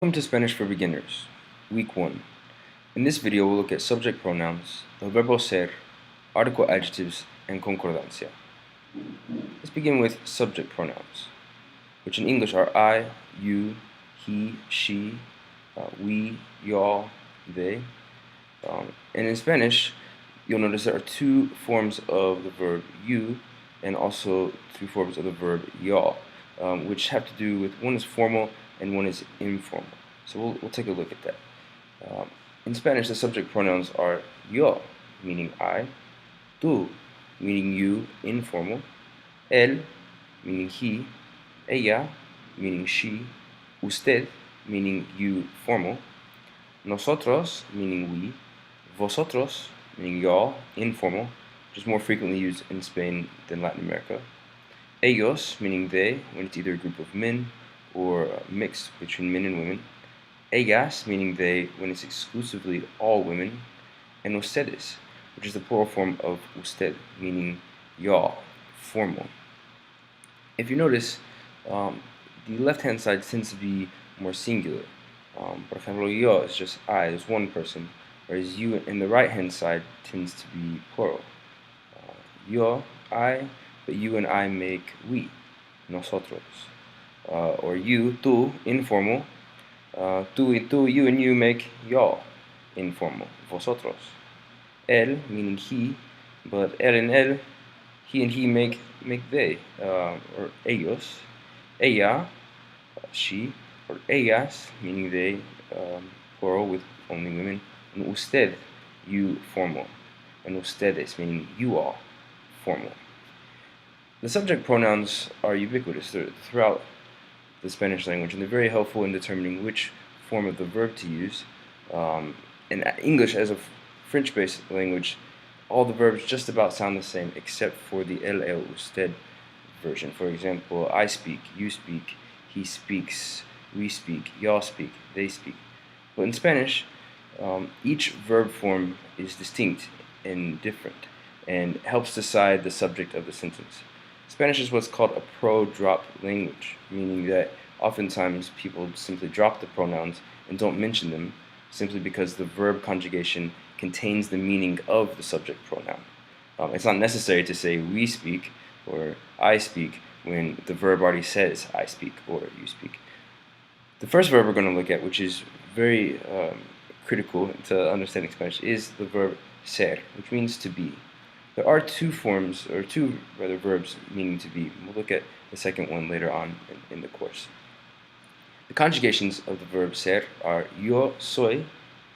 Welcome to Spanish for Beginners, Week 1. In this video, we'll look at subject pronouns, el verbo ser, article adjectives, and concordancia. Let's begin with subject pronouns, which in English are I, you, he, she, we, y'all, they. And in Spanish, you'll notice there are two forms of the verb you and also two forms of the verb y'all, which have to do with one is formal and one is informal. So we'll take a look at that. In Spanish, the subject pronouns are yo, meaning I, tú, meaning you, informal, él, meaning he, ella, meaning she, usted, meaning you, formal, nosotros, meaning we, vosotros, meaning y'all, informal, which is more frequently used in Spain than Latin America, ellos, meaning they, when it's either a group of men or mixed between men and women, ellas, meaning they, when it's exclusively all women, and ustedes, which is the plural form of usted, meaning y'all, formal. If you notice, the left-hand side tends to be more singular. Por ejemplo, yo is just I, is one person, whereas you in the right-hand side tends to be plural. Yo, I, but you and I make we, nosotros. Or you, tú, informal. Tú y tú, you and you make y'all, informal, vosotros. Él, meaning he, but él and él, he and he make they, or ellos. Ella, she, or ellas, meaning they, plural with only women. And usted, you, formal. And ustedes, meaning you all, formal. The subject pronouns are ubiquitous throughout the Spanish language, and they're very helpful in determining which form of the verb to use. In English, as a French-based language, all the verbs just about sound the same except for the el usted version. For example, I speak, you speak, he speaks, we speak, y'all speak, they speak. But in Spanish, each verb form is distinct and different and helps decide the subject of the sentence. Spanish is what's called a pro-drop language, meaning that oftentimes people simply drop the pronouns and don't mention them simply because the verb conjugation contains the meaning of the subject pronoun. It's not necessary to say we speak or I speak when the verb already says I speak or you speak. The first verb we're going to look at, which is very critical to understanding Spanish, is the verb ser, which means to be. There are two verbs meaning to be. We'll look at the second one later on in the course. The conjugations of the verb ser are yo soy,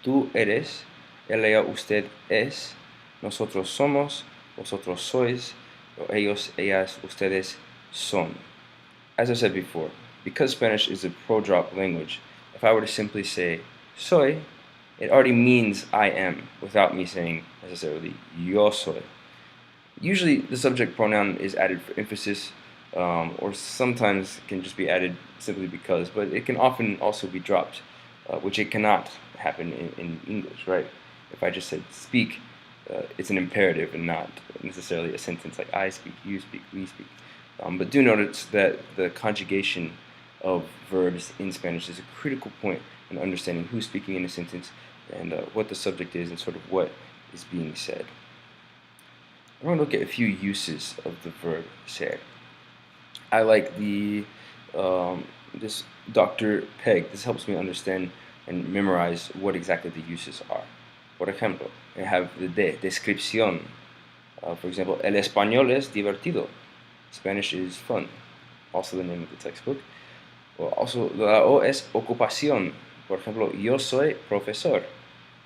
tú eres, él, ella, usted es, nosotros somos, vosotros sois, or ellos, ellas, ustedes son. As I said before, because Spanish is a pro-drop language, if I were to simply say soy, it already means I am without me saying necessarily yo soy. Usually the subject pronoun is added for emphasis, or sometimes can just be added simply because, but it can often also be dropped, which it cannot happen in English, right? If I just said speak, it's an imperative and not necessarily a sentence like I speak, you speak, we speak. But do notice that the conjugation of verbs in Spanish is a critical point in understanding who's speaking in a sentence and what the subject is and sort of what is being said. I want to look at a few uses of the verb ser. I like this Dr. Peg. This helps me understand and memorize what exactly the uses are. Por ejemplo, I have the descripción. For example, el español es divertido. Spanish is fun. Also the name of the textbook. Also, la O es ocupación. Por ejemplo, yo soy profesor.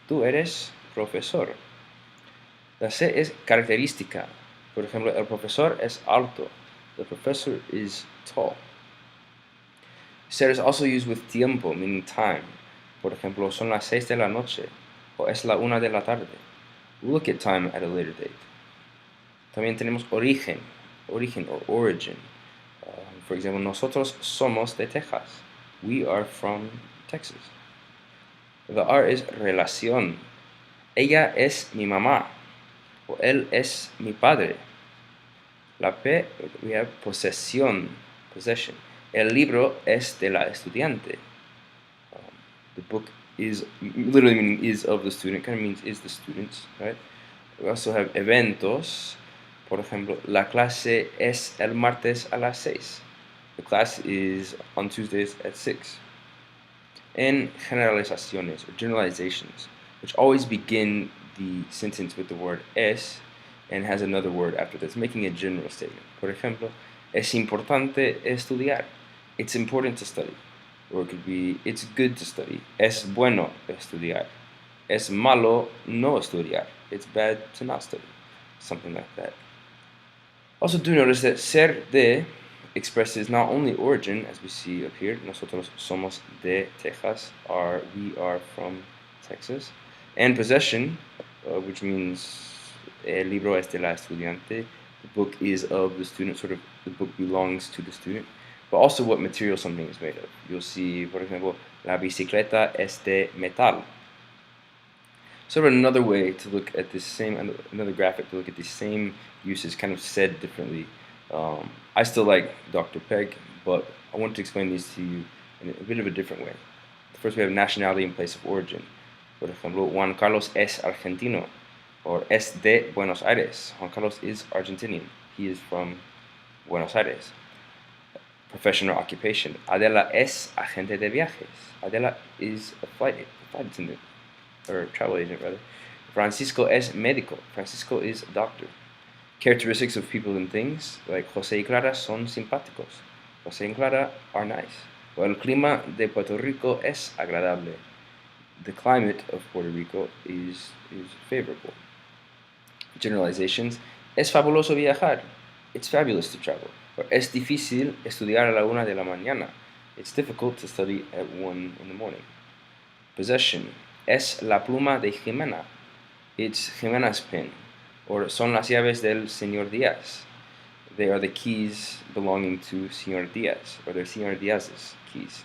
Tú eres profesor. La C es característica. Por ejemplo, el profesor es alto. The professor is tall. Ser is also used with tiempo, meaning time. Por ejemplo, son las 6 de la noche. O es la 1 de la tarde. We'll look at time at a later date. También tenemos origen or origin. For example, nosotros somos de Texas. We are from Texas. The R is relación. Ella es mi mamá. O él es mi padre. La P, we have posesión, possession. El libro es de la estudiante. The book is literally meaning is of the student, kind of means is the students, right? We also have eventos. Por ejemplo, la clase es el martes a las 6. The class is on Tuesdays at 6. And generalizaciones, or generalizations, which always begin the sentence with the word es and has another word after this, making a general statement. Por ejemplo, es importante estudiar. It's important to study. Or it could be, it's good to study. Es bueno estudiar. Es malo no estudiar. It's bad to not study. Something like that. Also do notice that ser de expresses not only origin, as we see up here, nosotros somos de Texas, we are from Texas, and possession, which means el libro es de la estudiante, the book is of the student, sort of the book belongs to the student, but also what material something is made of. You'll see, for example, la bicicleta es de metal. Sort of another way to look at this same, another graphic to look at the same uses, kind of said differently. I still like Dr. Peg, but I want to explain these to you in a bit of a different way. First, we have nationality in place of origin. Por ejemplo, Juan Carlos es argentino, or es de Buenos Aires. Juan Carlos is Argentinian. He is from Buenos Aires. Profession or occupation. Adela es agente de viajes. Adela is a flight attendant, or travel agent rather. Francisco es médico. Francisco is a doctor. Characteristics of people and things, like José y Clara son simpáticos. José and Clara are nice. O el clima de Puerto Rico es agradable. The climate of Puerto Rico is favorable. Generalizations. Es fabuloso viajar. It's fabulous to travel. Or es difícil estudiar a la 1 de la mañana. It's difficult to study at 1 in the morning. Possession. Es la pluma de Jimena. It's Jimena's pen. Or son las llaves del Señor Díaz. They are the keys belonging to Señor Díaz, or they're Señor Díaz's keys.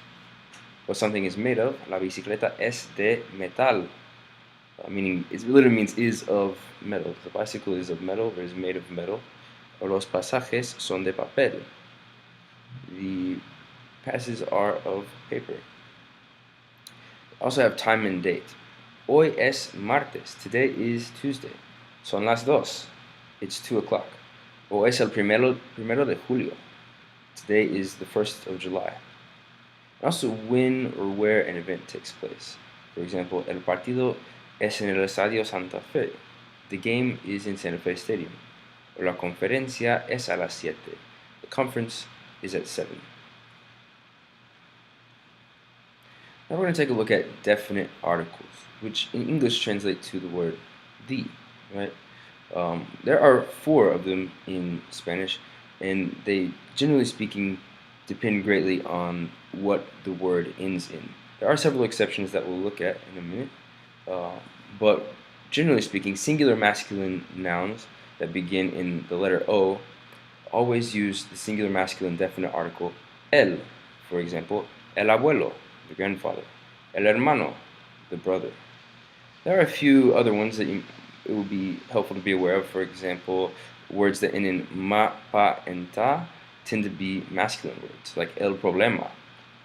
What something is made of, la bicicleta es de metal, meaning it literally means is of metal. The bicycle is of metal, or is made of metal. Or los pasajes son de papel. The passes are of paper. Also have time and date. Hoy es martes. Today is Tuesday. Son las 2. It's 2 o'clock. O es el primero de julio. Today is the 1st of July. And also when or where an event takes place. For example, el partido es en el Estadio Santa Fe. The game is in Santa Fe Stadium. Or la conferencia es a las 7. The conference is at 7. Now we're going to take a look at definite articles, which in English translate to the word the, right? There are 4 of them in Spanish, and they, generally speaking, depend greatly on what the word ends in. There are several exceptions that we'll look at in a minute, but generally speaking, singular masculine nouns that begin in the letter O always use the singular masculine definite article el. For example, el abuelo, the grandfather, el hermano, the brother. There are a few other ones that it would be helpful to be aware of. For example, words that end in ma, pa, and ta tend to be masculine words, like el problema,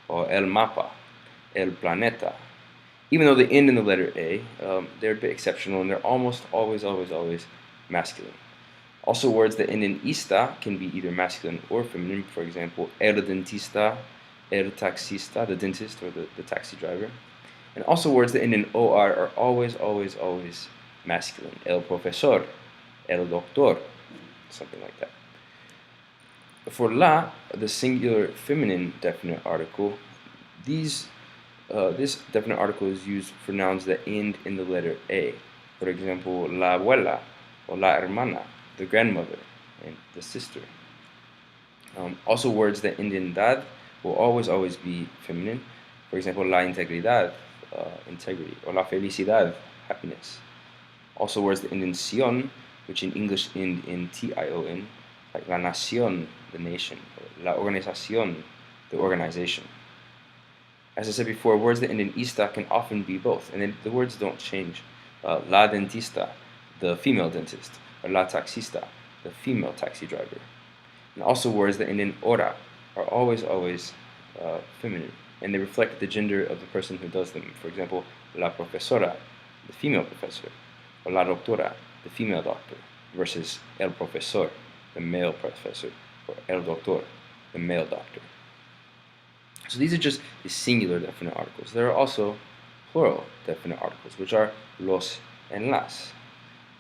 or el mapa, el planeta. Even though they end in the letter A, they're a bit exceptional, and they're almost always masculine. Also, words that end in ista can be either masculine or feminine. For example, el dentista, el taxista, the dentist or the taxi driver. And also words that end in or are always masculine. El profesor, el doctor, something like that. For la, the singular feminine definite article, this definite article is used for nouns that end in the letter A. For example, la abuela or la hermana, the grandmother and the sister. Also, words that end in dad will always be feminine. For example, la integridad, integrity, or la felicidad, happiness. Also, words that end in sion, which in English end in tion, like la nación, the nation, or la organización, the organization. As I said before, words that end in ista can often be both, and the words don't change. La dentista, the female dentist, or la taxista, the female taxi driver. And also words that end in ora are always feminine. and they reflect the gender of the person who does them. For example, la profesora, the female professor, or la doctora, the female doctor, versus el profesor, the male professor, or el doctor, the male doctor. So these are just the singular definite articles. There are also plural definite articles, which are los and las.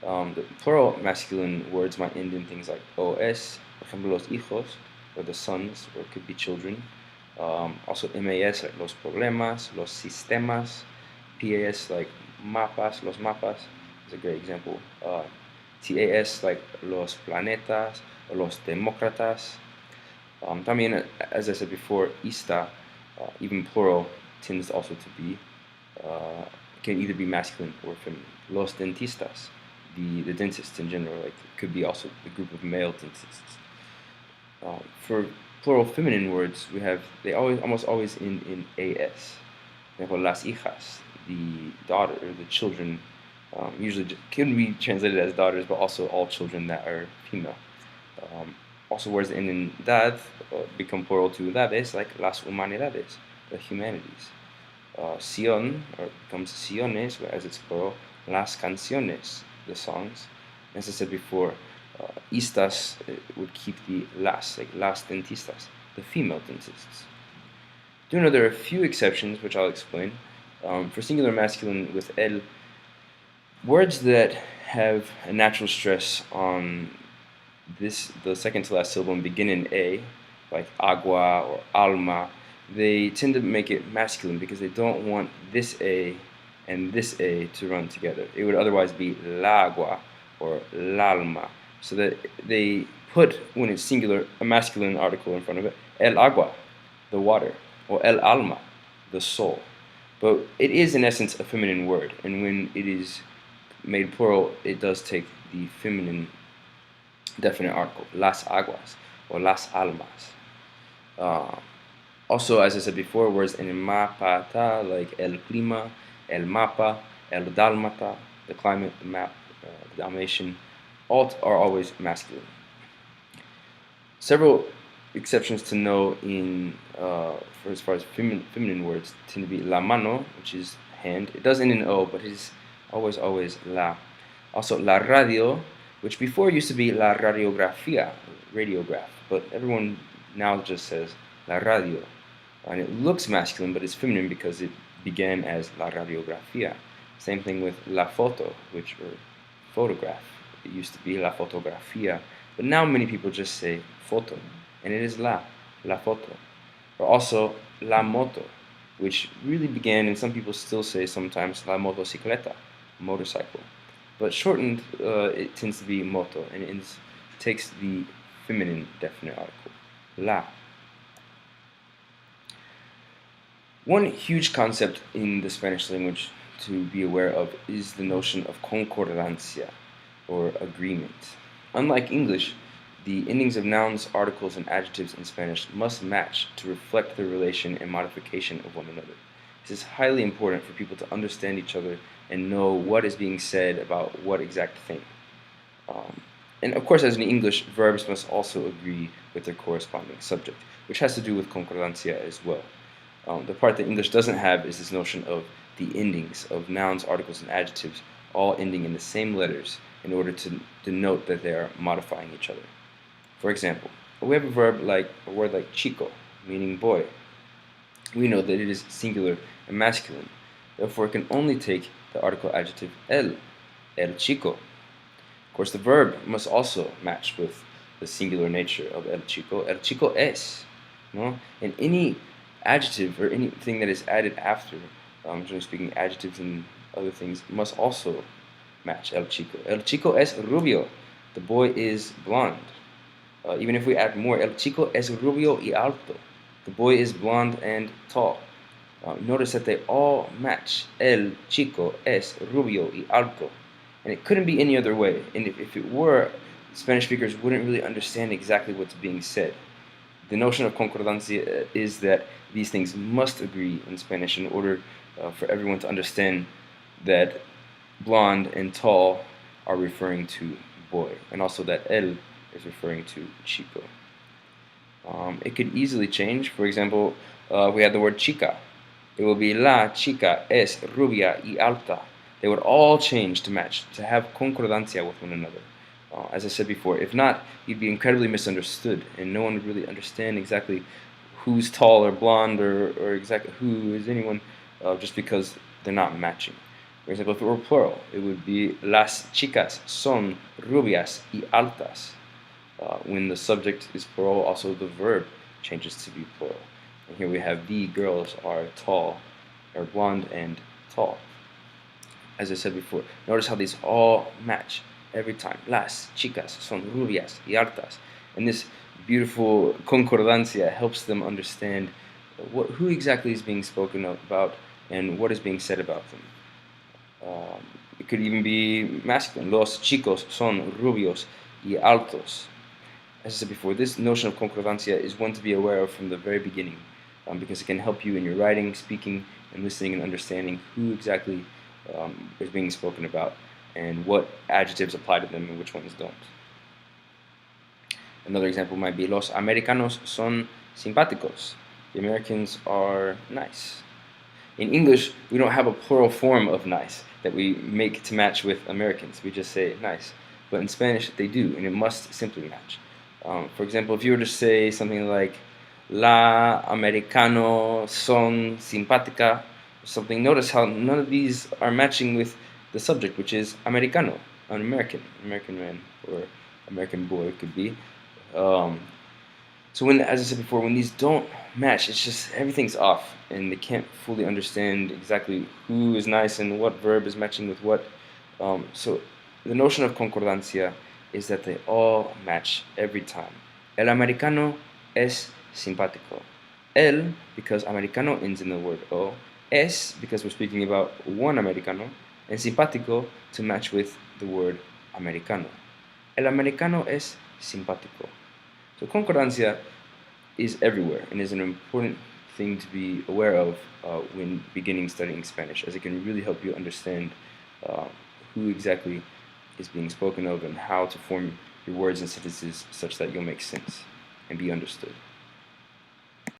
The plural masculine words might end in things like os, for example, los hijos, or the sons, or it could be children. Also MAS, like los problemas, los sistemas. PAS, like mapas, los mapas is a great example. TAS, like los planetas, or los demócratas. También, as I said before, ista, even plural, tends also to be, can either be masculine or feminine. Los dentistas, the dentists in general, like it could be also a group of male dentists. For plural feminine words, they almost always end in as. For example, las hijas, the daughter, or the children, usually can be translated as daughters, but also all children that are female. Also, words that end in dad become plural to dades, like las humanidades, the humanities. Sion becomes siones, as it's plural, las canciones, the songs. As I said before, istas would keep the las, like las dentistas, the female dentists. Do know there are a few exceptions, which I'll explain. For singular masculine with el, words that have a natural stress on the second to last syllable and begin in a, like agua or alma, they tend to make it masculine because they don't want this a and this a to run together. It would otherwise be la agua or la alma. So that they put, when it's singular, a masculine article in front of it, el agua, the water, or el alma, the soul. But it is in essence a feminine word, and when it is made plural, it does take the feminine definite article, las aguas, or las almas. Also, as I said before, words in mapata, like el clima, el mapa, el dalmata, the climate, the map, the Dalmatian, all are always masculine. Several exceptions to know in for as far as feminine words tend to be la mano, which is hand. It does end in o, but it is always la. Also la radio, which before used to be la radiografía, radiograph, but everyone now just says la radio. And it looks masculine, but it's feminine because it began as la radiografía. Same thing with la foto, which or photograph. It used to be la fotografía, but now many people just say foto, and it is la foto. Or also la moto, which really began, and some people still say sometimes la motocicleta, motorcycle. But shortened, it tends to be moto, and it takes the feminine definite article, la. One huge concept in the Spanish language to be aware of is the notion of concordancia, or agreement. Unlike English, the endings of nouns, articles, and adjectives in Spanish must match to reflect the relation and modification of one another. This is highly important for people to understand each other and know what is being said about what exact thing. And of course, as in English, verbs must also agree with their corresponding subject, which has to do with concordancia as well. The part that English doesn't have is this notion of the endings of nouns, articles, and adjectives all ending in the same letters in order to denote that they are modifying each other. For example, we have a word like chico, meaning boy. We know that it is singular and masculine. Therefore, it can only take the article adjective el chico. Of course, the verb must also match with the singular nature of el chico. El chico es, no? And any adjective or anything that is added after, generally speaking, adjectives and other things must also match el chico. El chico es rubio. The boy is blonde. Even if we add more, el chico es rubio y alto. The boy is blonde and tall. Notice that they all match. El chico es rubio y alto. And it couldn't be any other way. And if it were, Spanish speakers wouldn't really understand exactly what's being said. The notion of concordancia is that these things must agree in Spanish in order for everyone to understand that blonde and tall are referring to boy, and also that el is referring to chico. It could easily change. For example, we have the word chica. It will be la chica es rubia y alta. They would all change to match, to have concordancia with one another. As I said before, if not, you'd be incredibly misunderstood, and no one would really understand exactly who's tall or blonde or exactly who is anyone, just because they're not matching. For example, if it were plural, it would be las chicas son rubias y altas. When the subject is plural, also the verb changes to be plural. And here we have the girls are tall, or blonde and tall. As I said before, notice how these all match every time. Las chicas son rubias y altas. And this beautiful concordancia helps them understand who exactly is being spoken about and what is being said about them. It could even be masculine. Los chicos son rubios y altos. As I said before, this notion of concordancia is one to be aware of from the very beginning, because it can help you in your writing, speaking, and listening and understanding who exactly is being spoken about and what adjectives apply to them and which ones don't. Another example might be Los Americanos son simpáticos. The Americans are nice. In English, we don't have a plural form of nice that we make to match with Americans. We just say nice. But in Spanish, they do, and it must simply match. For example, if you were to say something like La Americano son simpática, or something, notice how none of these are matching with the subject, which is Americano, an American man, or American boy it could be. So when, as I said before, when these don't match, it's just everything's off, and they can't fully understand exactly who is nice and what verb is matching with what. So the notion of concordancia is that they all match every time. El americano es simpático. El, because americano ends in the word o. Es, because we're speaking about one americano. And simpático, to match with the word americano. El americano es simpático. So concordancia is everywhere and is an important thing to be aware of when beginning studying Spanish, as it can really help you understand who exactly is being spoken of and how to form your words and sentences such that you'll make sense and be understood.